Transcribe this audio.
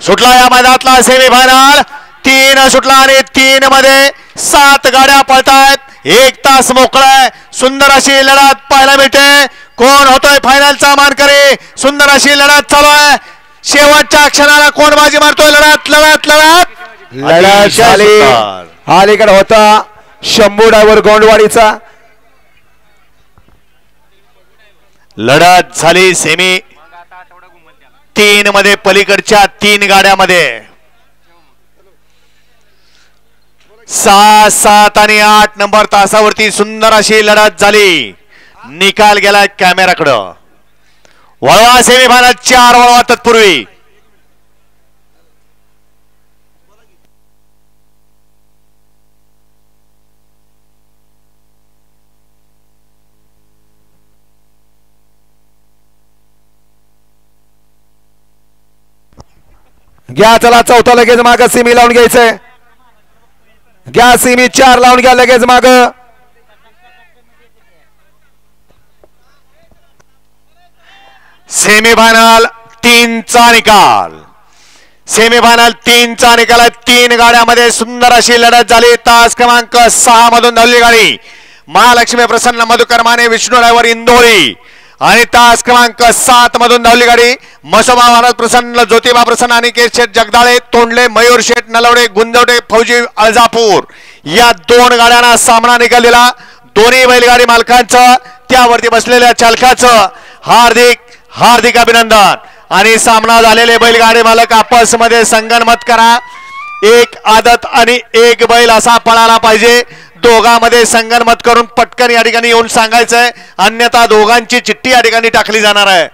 सुटला या मैदानातला सेमीफायनल 3 सुटला आणि 3 मध्ये 7 गाड्या पळतायत। 1 तास मोकळा सुंदर अशी लढत पाहायला मिळते। कोण होतोय फायनलचा मानकरी? सुंदर अशी लढत चालू आहे। शेवटच्या क्षणाला कोण बाजी मारतोय? लढत लढत लढत लढत झाली। अलीकडे होता शंभू ड्रायव्हर गोंडवाडीचा। लढत झाली सेमी 3 मध्ये पलीकडच्या 3 गाड्यामध्ये 6, 7 आणि 8 नंबर तासावरती सुंदर अशी लढत झाली। निकाल गेला कॅमेराकडं। वळवा सेमीफायनल 4 वळवा तत्पूर्वी घ्या। चला चौथा लगेच माग सिमी लावून घ्यायचंय। घ्या सिमी 4 लावून घ्या लगेच माग। सेमीफायनल 3 चा निकाल। सेमीफायनल 3 चा निकाल आहे। 3 गाड्यामध्ये सुंदर अशी लढत झाली। तास क्रमांक 6 मधून धावली गाडी महालक्ष्मी प्रसन्न मधुकर माने विष्णू ड्रायव्हर इंदोरी आणि तास क्रमांक 7 मधून धावली गाडी मसोबा महाराज प्रसन्न ज्योतिबा प्रसन्न अनिकेत शेठ जगदाळे तोंडले मयूर शेठ नलवडे गुंजवडे फौजी अळजापूर या 2 गाड्यांना सामना निकालेला। दोन्ही बैलगाडी मालकांचं त्यावरती बसलेल्या चालकाचं हार्दिक हार्दिक अभिनंदन। आणि सामना झालेले बैलगाडी मालक आपस मध्ये संगनमत करा। 1 आदत आणि 1 बैल असा पळाला पाहिजे। दोघांमध्ये संगनमत करून पटकन या ठिकाणी येऊन सांगायचंय, अन्यथा दोघांची चिठ्ठी या ठिकाणी टाकली जाणार आहे।